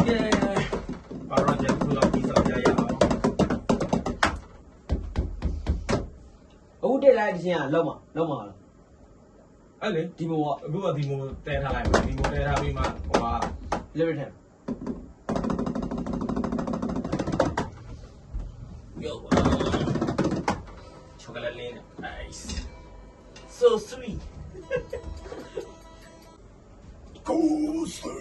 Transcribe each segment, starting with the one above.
ဘာရောချက်ခုလောက်ပြီးဆောင်ရရအောင်အခုတက်လိုက်တဲ့ချင်းကလောက်မှာအဲ့လေဒီမိုကအခုကဒီမိုတဲထားလိုက်ဒီမိုတဲထားပြီးမှဟိုက Liberty Yo chocolate lane nice so sweet Coaster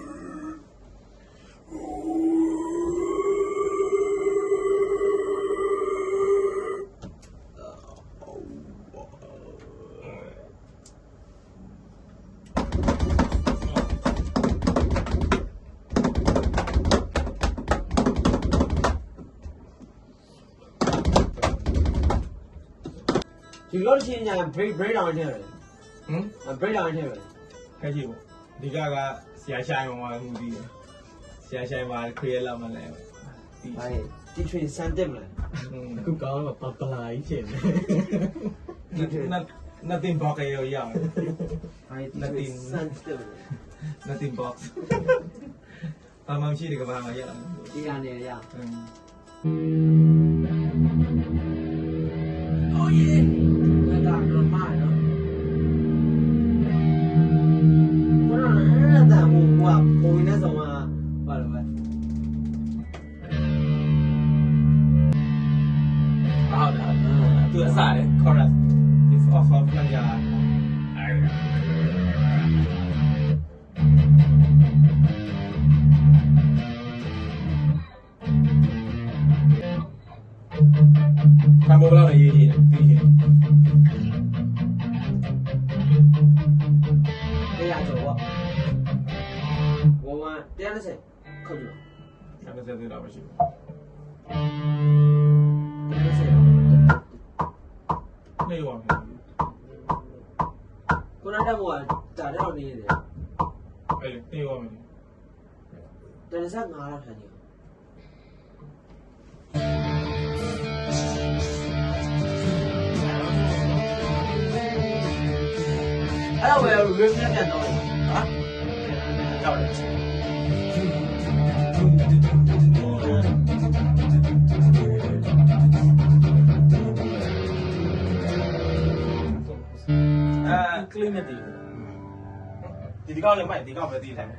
ဒီလိုချင်းညာ break down ထည့်တယ်break down ထည့်တယ်ခဲကြည့်ပေါ့ဒီကဆရာရှိုင်းမှာမှုပြီးတယ်ဆရာရှိုင်းမှာခရီးလောက်မလဲဒီဒီ train စမ်းတက်မလားအခုကောင်းတော့ပလာကြီးဖြစ်နေnothing box ရောရအောင် nothing စမ်းတက် nothing box ဘာမှမရှိတဲ့ကဘာမှရအောင်ဒီကနေရOh yeahဒါကတော့မှာနော်ဘာလို့လဲဒါဟိုပုံနေဆောင်မှာဘာလို့လဲဟုတ်တယ်သူအစားတယ် chorus if off of လာကြခံမလို့လည်းရေးကြည့်တယ်ပြီးရင်တရားကျော်ပေါ့130ခုတ်လို့30တော့မရှိဘူးနေရောမယ်ခုနကဘောတာတော့နေတယ်အဲ့လေနေရောမယ်35လောက်ထိုင်နေအဲ့တော့ဘယ်လိုရင်းမြပြန်တော့ဟာကြောက်တယ်ကလင်းနေတယ်ဒီကောက်လည်းမိုက်ဒီကောက်ပဲတီးလိုက်မယ်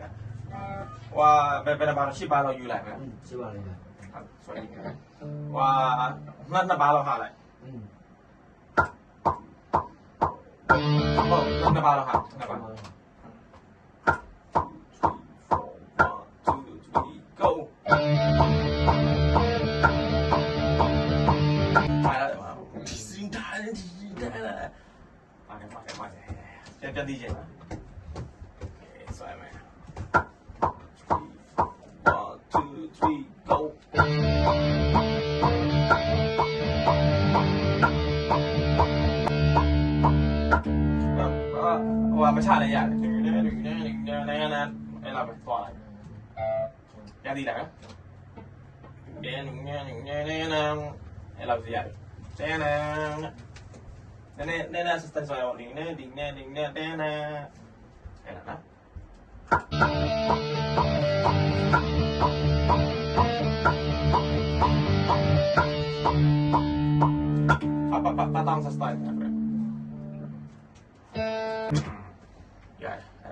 ဟွာဘယ်ပါ10ပါလောက်ယူလိုက်မယ်10ပါလိုက်ဟုတ် sorry ဟွာနှစ်ပါလောက်ဟာလိုက်ဟုတ်နှစ်ပါလောက်ဟာနှစ်ပါ1 2 3 go ပါလာတယ်ဒီစင်တားပြန်တီးချင်လားဆွဲမယ်1 2 3 go ဟိုမချလည်းရတယ်အဲ့လာပဲသွားလိုက်ပြန်တီးလိုက်ပြန်အဲ့လာစီရတယ်နဲစစဆောင်းနေနဲဒီနဲတဲနာအဲ့ဒါနော်ပါတောင်းစစတိုင်းရအဲ့ဒါ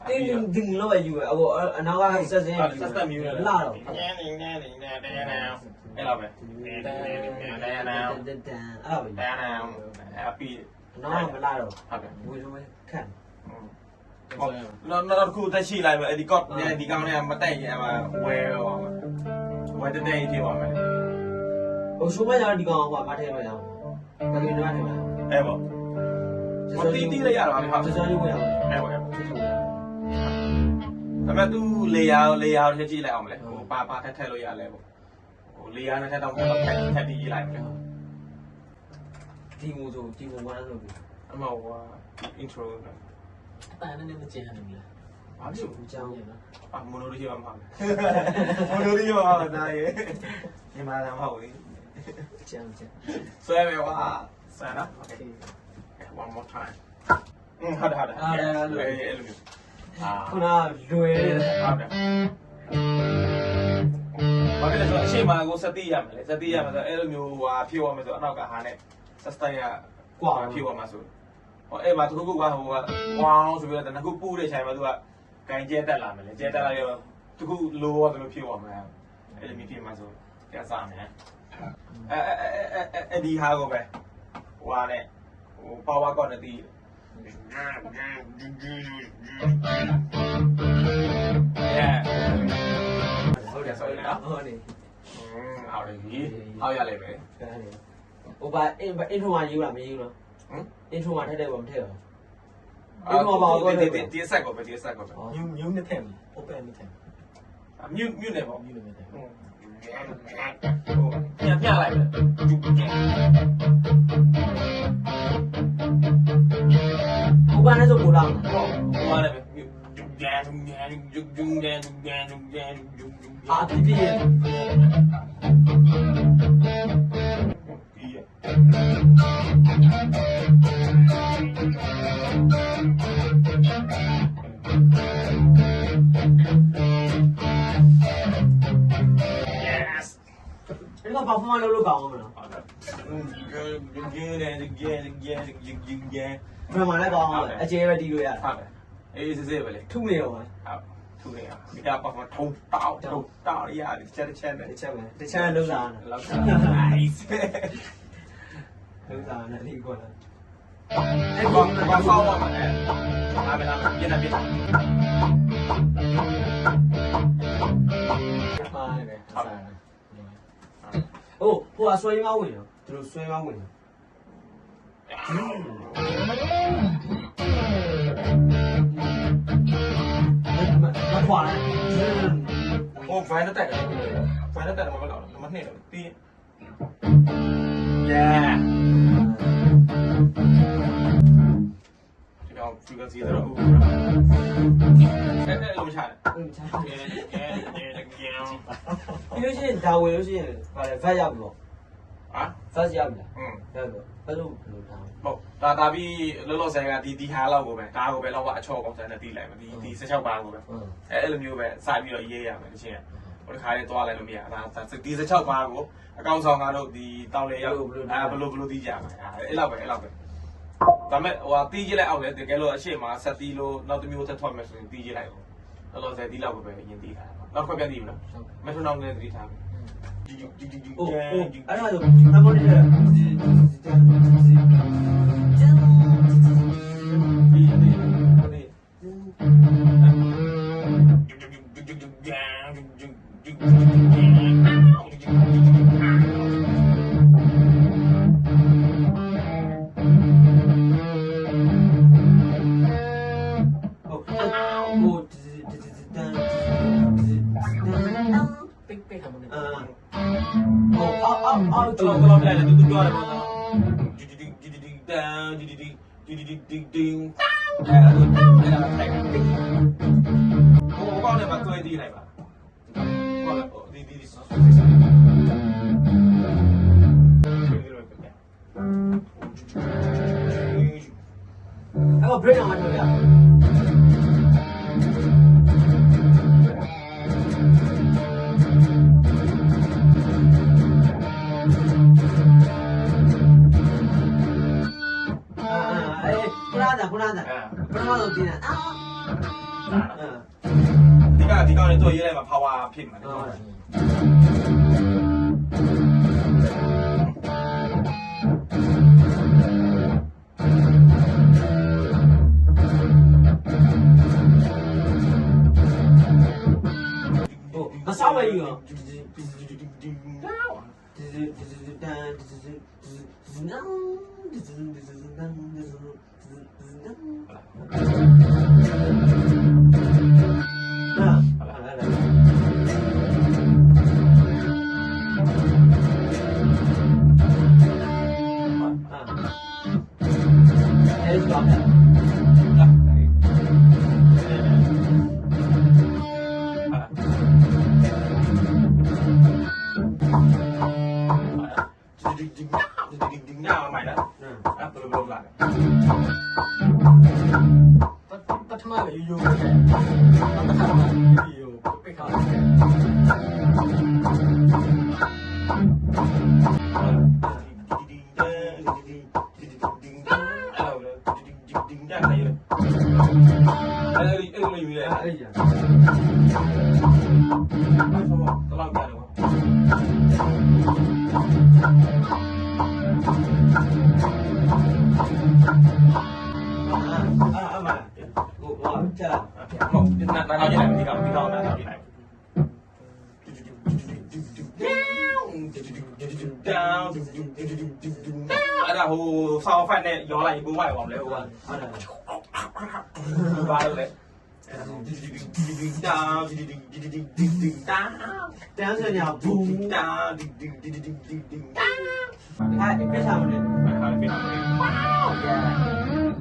တင်းဒင်းလို့ယူအခုအနောက်ကဆက်စင်းဆက်တက်မျိုးလာတော့နဲအဲ့လိုပဲအဲ့ဒါပဲအပီနော်မလာတော့ဟုတ်ကဲ့ဝေလို့ခန့်နော်ခုတက်ရှိလိုက်ပဲအဲ့ဒီကော့နဲ့ဒီကောင်းနဲ့မတက်ရင်ဝဲရောဝဲတဲ့တဲ့ကြီးပါမယ်ဟိုရှိုးမရဒီကောင်ကမထဲမရအောင်ဘာလို့လဲထဲမရအောင်အဲ့ပေါ့မတီးလိုက်ရတော့ဟာစစလေးဝင်အောင်အဲ့ပေါ့ဒါပေမဲ့သူလေယာချက်ကြည့်လိုက်အောင်မလဲဟိုပါထက်လို့ရလဲပေါ့ဟိုလေယာနဲ့ထက်တော့ထက်တီးလိုက်မယ်ဒီမို့ဆိုဒီမို့ဘာလို့လဲအမဟို intro တာနဲ့မကျန်နေဘူးလားဘာလို့ဘူးကြောင်းရနော်မိုနိုရီမှာမိုနိုရီမှာဒါရဲ့ဒီမှာတော့မဟုတ်ဘူးကျန်ဆွဲမယ်ကွာဆွဲနော် okay one more time ဟုတ်တယ်အဲ့လိုခုနလွယ်ဟုတ်တယ် ရှေ့မှာကိုစက်တိရမယ်လေစက်တိရမယ်ဆိုအဲ့လိုမျိုးဟိုဟာဖြည့်ရမယ်ဆိုအနောက်ကဟာနဲ့စက်တိုင်ကကွာဖြည့်ရမှာဆိုဟောအဲ့မှာတခုခုကဟိုကဝေါင်းဆိုပြီးတော့တခုပူတဲ့ချိန်မှာသူကဂိုင်းကျဲတက်လာမယ်လေကျဲတက်လာရောတခုလိုရတယ်လို့ဖြည့်ရမှာအဲ့လိုမျိုးဖြည့်မှာဆိုကြစားမယ်အဲ့ဒီဟာကိုပဲဟိုဟာနဲ့ဟို power quantity ဟုတ်တယ်ဆိုရင်နော် ဟုတ်တယ် 好嘞，好呀嘞呗。 ဟိုပါအင်ထရိုမှာယူလားမယူလားအင်ထရိုမှာထည့်တယ်ဘာမထည့်ဘူး 第三个呗，第三个呗。 မြူးနဲ့ထက်ပြီ open နဲ့ထက် မြူနေပေါ့ မြူးနဲ့ထက် ပြလိုက်ပဲ ဟိုပါနဲ့ဆိုပို့လာ ဟိုမှာလည်းပဲ အာပြပြရဲ့ Yes ဒီကဘာမှမလုပ်လို့ကောင်းမလား ဘယ်မှာလဲကောင်းအကျဲပဲတီးလို့ရတယ် ဟုတ်တယ်အေးစစ်ပဲလေ ထုနေတော့မှာ ဟုတ်ထူနေရဒီကပတ်မှာထုံတောက်ရတယ်တစ်ချက်နဲ့ တစ်ချက်ပဲတစ်ချက်လုံးစား လောက် nice လုံးစားနဲ့ဒီကောလား အဲ့ဘာဆောက်ပါမလဲအားမလားပြနေပြ ပါတယ်ဟိုဟိုအဆွဲမဝင်ရောသူတို့ဆွဲမဝင်ရောမခွာလဲ ဟိုဖိုင်တက်တယ်ဖိုင်တက်တယ်မဟုတ်တော့မနှိမ့်တော့တီး yeah ဒီတော့ frequency တော့ဟုတ်အဲ့လိုမချတယ် ပြီးလို့ရှိရင်ဒါဝင်လို့ရှိရင်ဗာလေဗတ်ရောက်ပြီပေါ့ ဟာ ဗတ်ရောက်ပြီလား อืม ရောက်ပြီဘယ်လိုထား ဟုတ်ဒါပြီးလောလောဆယ်ကဒီဟာလောက်ကိုပဲဒါကိုပဲလောက်ကအချော့ကောင်စံနဲ့တီးလိုက်မယ်ဒီ16ပါးကိုပဲအဲ့လိုမျိုးပဲစပြီးတော့ရေးရမယ်တချင်းဟိုတစ်ခါလေးသွားလိုက်လို့မရဒါဒီ16ပါးကိုအကောင့်ဆောင်ကတော့ဒီတောင်းလေရောက်ဘလို့တီးကြမှာအဲ့လောက်ပဲဒါမဲ့ဟိုတီးကြည့်လိုက်အောင်လေတကယ်လို့အရှိမဆက်တီးလို့နောက်တစ်မျိုးထပ်ထွက်မယ်ဆိုရင်တီးကြည့်လိုက်အောင်လောလောဆယ်တီးလောက်ပဲရင်တီးထားနောက်ခွက်ပြန်တီးမလားမက်ထရိုနောင်နဲ့တီးထားမယ် ဟိုအဲ့ဒါဆိုနမောနေတယ်ပိတ်ခါမနေ အော် တူတူလည်းတူတူရတယ်ပေါ့နော်ဒီတန်ဒီအဲ့ဒါထိုင်ဟိုကောင်းတယ်မှာတွဲတီးလိုက်ပါဟုတ်ဒီအဲ့တော့ break အောင်လုပ်ရခုနကပထမဆုံးတင်တာဒီကောင်လေးတော့ရေးလိုက်မှာ power ဖြစ်မှာလေမဆောက်ပဲကြီးရော ပထမပဲရိုးရိုး တလောက်ကြတယ်ကွာအဲ့မှာဟိုချက်လာ ဟုတ်နားထောင်ကြည့်လိုက်ဒီကောင်နားထောင်ကြည့်လိုက်အဲ့ဒါဟိုဆောင်းဖတ်နဲ့ရောလိုက်ပိုးမိုက်အောင်လဲဟိုက ဟုတ်တယ် ဘာလို့လဲတောင်းတောင်း တန်းစညာဘူး တောင်း အဲ့ပြချာမလို့ ဟာပြပါမယ်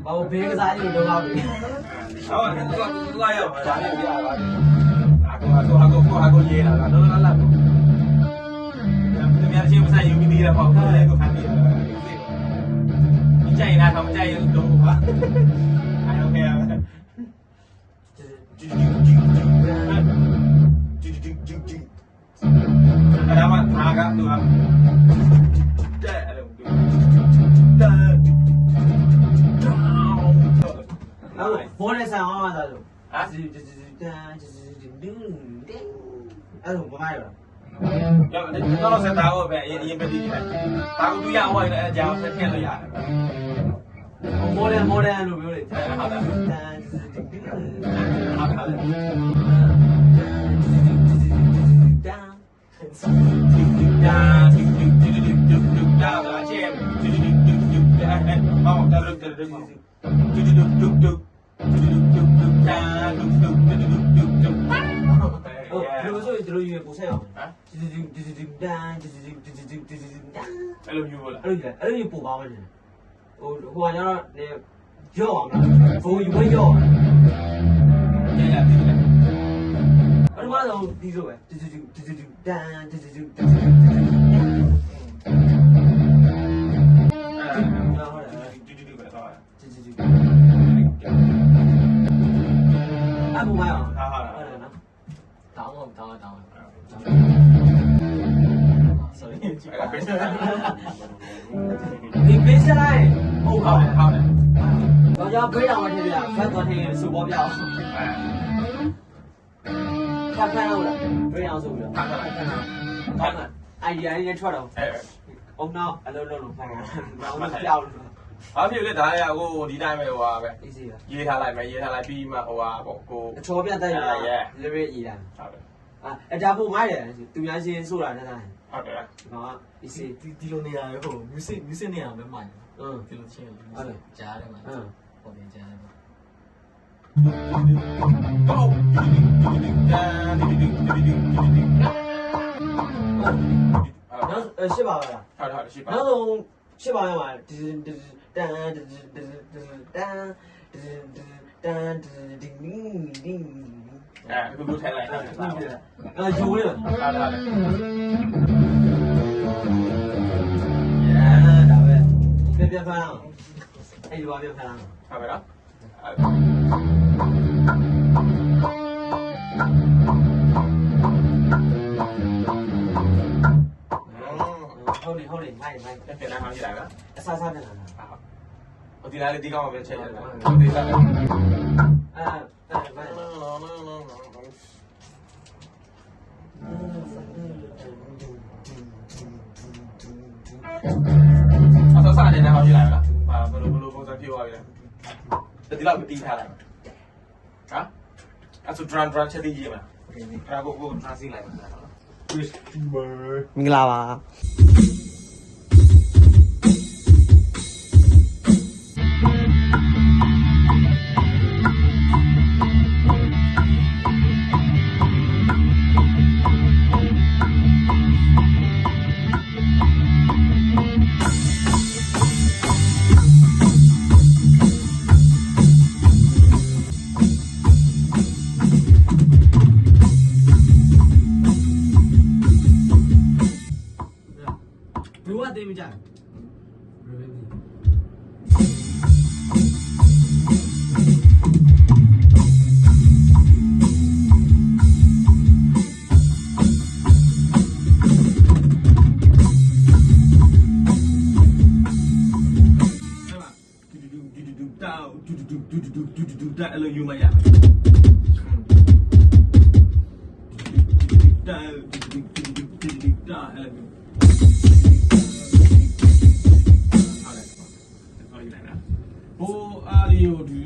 ဘာဘေးကစားကြီးတော့ပါပြီ ဟုတ်တယ်သူကလာရောက်ဒါနဲ့ပြရပါတယ်အခုရေးလာတာလောလောလာသူများချင်းမဆိုင်ယူပြီးသေးတယ်ပေါ့ကိုလည်းကိုဖမ်းပြီးဒီကြိုင်လာတော့ကြိုင်တော့ပါအဲ့โอเคအဲ့ဒါမှအားကသူကတဲ့အဲ့လိုတဲ့ ဘောနဲ့ဆန်အောင်လာဆို ဟာ အဲ့လိုမမိုက်တော့ တော့ဆက်တာကိုပဲအရင်ပဲဒီလိုက်ဒါကိုသူရအောင်လည်းအကြောင်းဆက်ထည့်လို့ရတယ် ဘောနဲ့လို့ပြောလေ ဟုတ်တယ် တန်း ဟုတ်တယ် တန်းဒါချေအော်ဒါလုတ်တယ်လုတ်လုတ်ဘယ်လိုဆိုရင်တို့ရွေးပို့ဆက်အောင် ဟမ် တန်းတန်း အဲ့လိုမျိုးလား အဲ့လိုပို့ပါမယ်ဟိုကကျတော့ရော့အောင်ဘိုးယူဝဲရော့ ကျန်လာပြီလား အဲ့လိုမှတော့ဒီလိုပဲတန်း အဲ့ ဟုတ်တယ် ဒီပဲတော့ အဘူမိုင်းအောင် ဟာဟာ ဟုတ်တယ်နော် တောင်းတော့တောင်း sorry အဲ့ဒါပဲဆက် ဒီပေးစလိုက်ဟုတ် ဟုတ် ပါ တယ်ဟုတ်တယ် တော့ကြောင့်ဘေးတော်မှာထည့်ပြဖတ်တော်ထည့်စူပေါ်ပြအောင်ဖတ်ခိုင်းအောင်လားဘေးအောင်ဆိုပြီးတော့ ဟာဟာ ဟုတ်ကဲ့ idea လေးနဲ့ထွက်တော့ အဲ့ အုံနောက်အလုံးလုံးဖတ်ရအောင်ပြောင်း ဘာဖြစ်လဲဒါလည်းဟိုဒီတိုင်းပဲဟိုပါပဲ easy ပဲ ရေးထားလိုက်မယ်ရေးထားလိုက်ပြီးမှဟိုပါပေါ့ကို အချောပြတ်တိုက်ရ lyric ရေးတာ ဟုတ်တယ် အတာဖို့မိုက်တယ်သူများချင်းဆိုတာတက်တယ် ဟုတ်တယ် နော် easy ဒီလိုနေရာပဲဟို music နေရာပဲမှန် อืม ဒီလိုချင်းကြားတယ်မှာပေါ်ပြန်ကြားတယ်မှာ နောက်ရှစ်ပါပါလား ဟုတ်ဟုတ်ရှိပါ နောက်ဆုံးရှစ်ပါရမှာတန်တန်တန်တန်ဒီနင်းဒီ အခုထိုင်လိုက်တာ ဂျိုးရ ဟာဟာ ဒါပဲပြဖမ်းအောင်အဲ့ဒီဘာပြဖမ်းအောင် ဟုတ်ကဲ့နော်ဟုတ်တယ်မိုက်မိုက် ပြန်လာမှကြည့်လိုက်နော် အစားစားပြန်လာ ဟိုဒီလားလေဒီကောင်ပဲချက်ရတယ်ဟုတ်တယ်လား အဲ့မိုက်အဆောစားနေတဲ့ဟောကြည့်လိုက်နော်ဟာဘယ်လိုပုံစံဖြစ်သွားပြီလဲဒီလောက်မတီးထားလိုက်ဟာအဲ့ဆို drum ချက်သေးကြီးမှာအဲ့ဒါကို translate လိုက်မှာနော် မင်္ဂလာပါဘယ်ကတည်းမကြ အဲ့လိုယူမရ ဟိုအားလေးကိုဒူ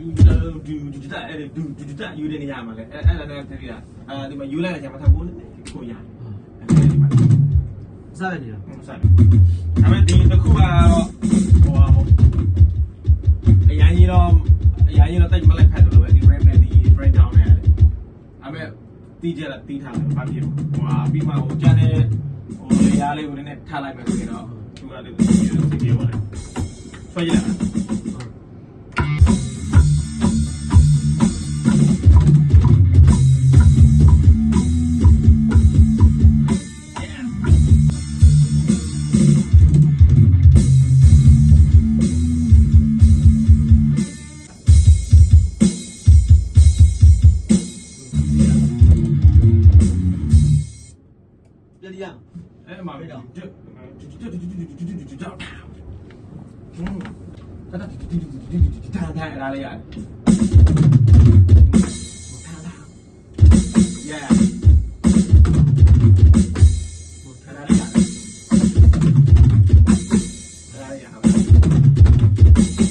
တက်အဲ့ဒူတက်ယူတဲ့နေရာမှာလဲအဲ့လည်းနဲ့တတိယဒီမှာယူလိုက်တဲ့ချိန်မှာထပ်ဖို့ကိုရဒီမှာ စားရနေတာ ဆိုင်ဒါပေမဲ့ဒီတစ်ခုကတော့ဟိုအရင်ကြီးတော့တိတ်မလိုက်ဖက်တယ်လို့ပဲဒီ rap နဲ့ဒီ breakdown နဲ့ရတယ်ဒါပေမဲ့တီးကြတာတီးထားတယ်ဘာဖြစ်ဟိုပြီးမှဟိုကျန်တဲ့ဟိုလေယားလေးကိုလည်းထားလိုက်မယ်ဆိုရင်တော့သူကလည်းဒီပြောပါလေဆွဲရလားအဲ့မှာပဲတော့ထားရလေးရတယ် yeah ထားရလေးရတယ်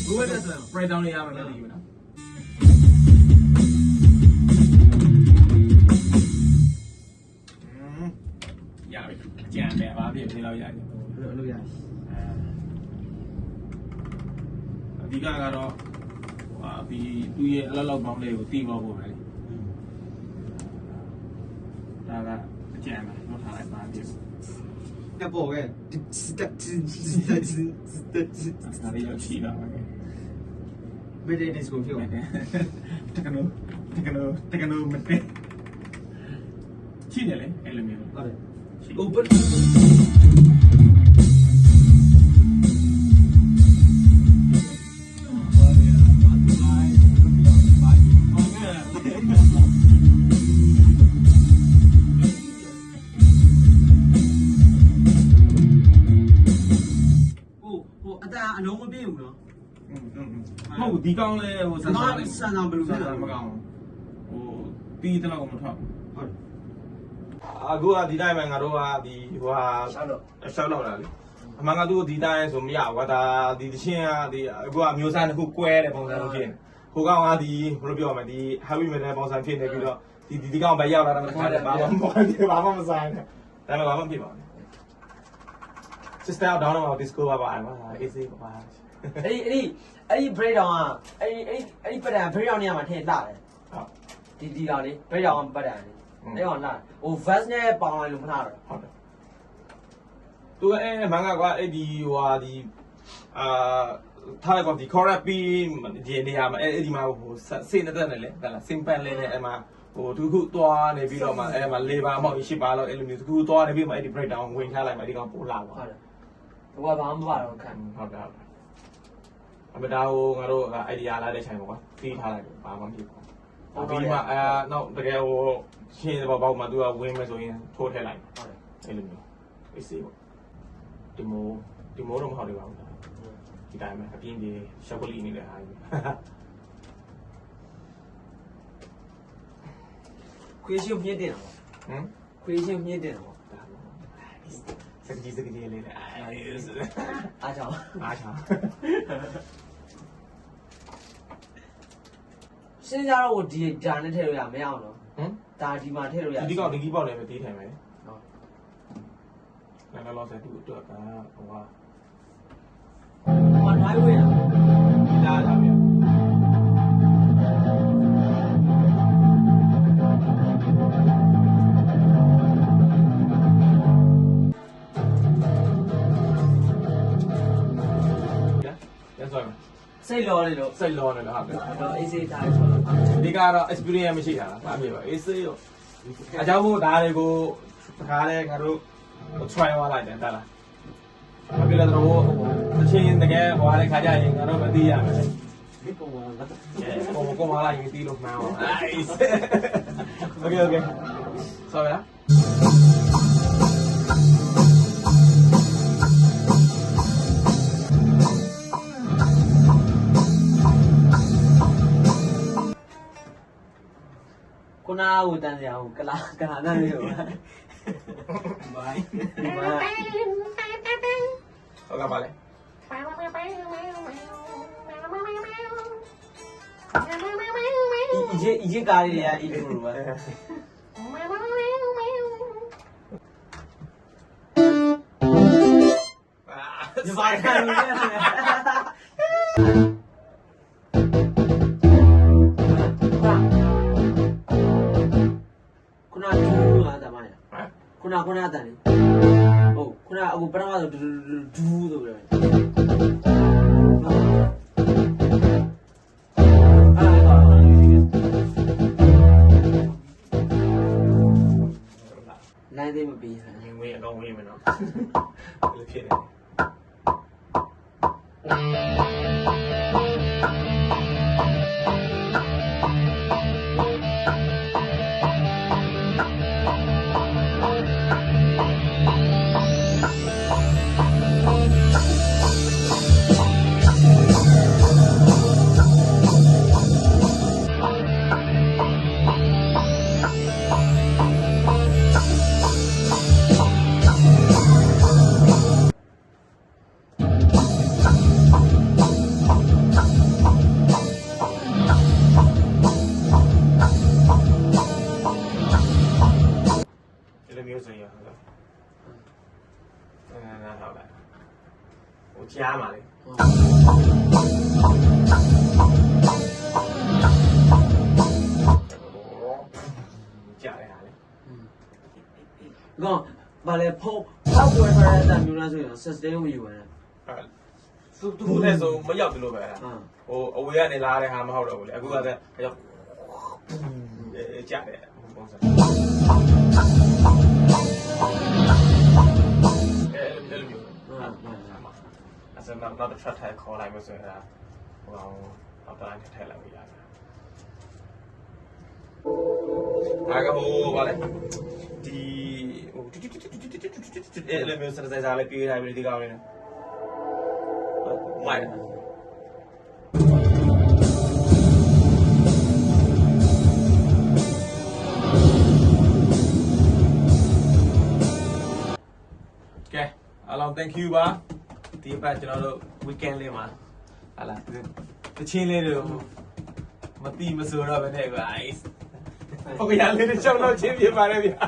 ဘယ်လိုလဲ breakdown လေးရမှာလည်းဒီနော်ရပြီကြံတယ်ဘာဖြစ်ဖြစ်လောက်ရတယ် လို့ရ အဓိကကတော့ဒီသူ့ရဲ့အလောက်လောက်ပေါင်းလေးကိုတီးဖို့ပဲဒါကအကြံပဲလောက်ထားလိုက်ပါပြီ ကပေါ်ကဲ ဒါလေးတော့ရှိတာပဲ မီဒီဒစ်ကိုပြော တကနိုမတဲ့ရှိတယ်လေအဲ့လိုမျိုး ဟုတ်တယ် open အလုံးမပြေဘူးနော် ဟုတ်ဒီကောင်းလဲဟိုဆန်ဆောင် ဆန်ဆောင်ဘယ်လို ဆ လဲ န်ဆောင်မကောင်းဟိုတီးတော့မထွက် ဟုတ် အခုကဒီတိုင်းမှာငါတို့ကဒီဟိုဟာရှောက်တော့လာလေအမှန်ကသူဒီတိုင်းဆိုမရဘူးဒါဒီတချင်းကဒီအခုကမျိုးစားတစ်ခုကွဲတဲ့ပုံစံမျိုးဖြစ်နေဟိုကောင်ကဒီဘယ်လိုပြောရမလဲဒီ heavy metal ပုံစံဖြစ်နေပြီးတော့ဒီကောင်ပဲရောက်လာတာမဟုတ်တယ်ဘာမှမဆိုင်နဲ့ဒါပေမဲ့ဘာမှဖြစ်ပါဘူး Sister down on disco ပါပါမှာ AC ပါ အဲ့ဒီ breakdown ကအဲ့ဒီပတ်တန် breakdown နေရာမှာထည့်လာတယ် ဟုတ် ဒီကောင်လေး breakdown ပတ်တန်လေးအဲ့ကောင်လာဟို verse နဲ့ပေါင်းလိုက်လို့မထားတော့ ဟုတ်တယ်သူကအဲ့မန်ကကွာအဲ့ဒီဟိုဟာဒီထားလိုက်ပါဒီ correct ပြီးဒီနေရာမှာအဲ့ဒီမှာဟိုစေနေတဲ့နဲ့လေဟဲ့လား simple လေးနဲ့အဲ့မှာဟိုသူခုသွားနေပြီးတော့မှအဲ့မှာ၄ပါးမောက်၈ပါးလောက်အဲ့လိုမျိုးသူခုသွားနေပြီးမှအဲ့ဒီ breakdown ဝင်ထားလိုက်မှဒီကောင်ပို့လာပါ ဟုတ်တယ်ဟိုကဘာမှမပါတော့ခံ ဟုတ်တယ်အမဒါဟိုငါတို့က idea လာတဲ့ချိန်ပေါ့ကွာတီးထားလိုက်ဘာမှမဖြစ်ဘူးဒီမှာနောက်တကယ်ဟိုရှင်းတဲ့ဘောက်မှာသူကဝင်မယ်ဆိုရင်ထိုးထည့်လိုက်ဟုတ်တယ်အဲ့လိုမျိုးအေးစေးပေါ့ဒီမိုးတော့မဟုတ်သေးပါဘူးဒီတိုင်းမှာအပြင်းပြေရှောက်ကလီနေတဲ့ဟာကြီး creation မြင့်တင်တာပေါ့ ဟမ် creation မြင့်တင်တာပေါ့ စကကြီးလေးလေအားကြောင့် အားချောင်း စဉ်းစားတော့ဒီဒါနဲ့ထည့်လို့ရမရအောင်နော် ဟမ် ဒါဒီမှာထည့်လို့ရ ဒီကောင်ဒီကြီးပေါက်လည်းပဲတီးထိုင်မယ် ဟုတ် လည်းလောဆယ်သူ့အတွက်ကဟိုဟာ ဟိုနိုင်ဝင်တာ ဒါလာပြန်စိတ်လောနေလို့ စိတ်လောနေလို့ဟုတ်တယ် တော့အေးစေးထားဆိုတော့ ဒီကတော့ experience မရှိတာလားဘာဖြစ်ပါအေးစေးရောအကြောင်းမို့ဒါတွေကိုတခါလဲငါတို့ try သွားလိုက်တယ်တက်လားဘာဖြစ်လဲတော့တချင်းတကယ်ဟွာတဲ့ခါကျရင်ငါတို့မသိရမယ် ဒီပုံမှာလား ကိုမလာရင်တီးလို့မှန်းအောင်အေး okay sorry လားခုနကဟိုတန်းစရာဟိုကလာတန်းလေးဟို Bye. ဟုတ်ကဲ့ပါလေ 이제 가리야 이리로 봐. 이제 말하는 kuna du ada mana? Kuna ada ni. Oh, kuna aku pernah ada du tu berapa? Nanti lebih. ငင်းဝေးအကောင်ဝေးမယ်နော်ဘယ်လိုဖြစ်နေလဲ ဒီလိုမျိုးဆိုရင်ဟုတ်လားဟုတ်လားဟိုကြားမှာလေကြားရတာလေ Ngon, vale, pau vừa phải là nhiều là rồi, sustain với you này. သူ့လည်းဆိုမရောက်ဘူးလို့ပဲအဲ့ဒါ À. ဟိုအဝေးကနေလာတဲ့ဟာမဟုတ်တော့ဘူးလေအခုကတည်းကရောက်ကြားတယ်ပုံစံအဲ့လိုမျိုး အဲ့ဒါနောက်တစ်ချက်ထိုင်ခေါ်လိုက်လို့ဆိုရင်အဲ့ဒါဟိုအောင်တော့တိုင်းထည့်လိုက်လို့ရတယ်အားကဟိုဗာလေဒီဟိုအဲ့လိုမျိုးစတဲ့စားလေးပြေးထားပြီးဒီကောင်လေးနဲ့မိုက်ကဲအားလုံး thank you ပါဒီပတ်ကျွန်တော်တို့ weekend လေးမှာဟာလာတချင်းလေးတို့မတိမဆိုတော့ဘဲနဲ့ guys ဟုတ်ကဲ့လေးတစ်ချောင်းတော့ချင်းပြပါတယ်ဗျာ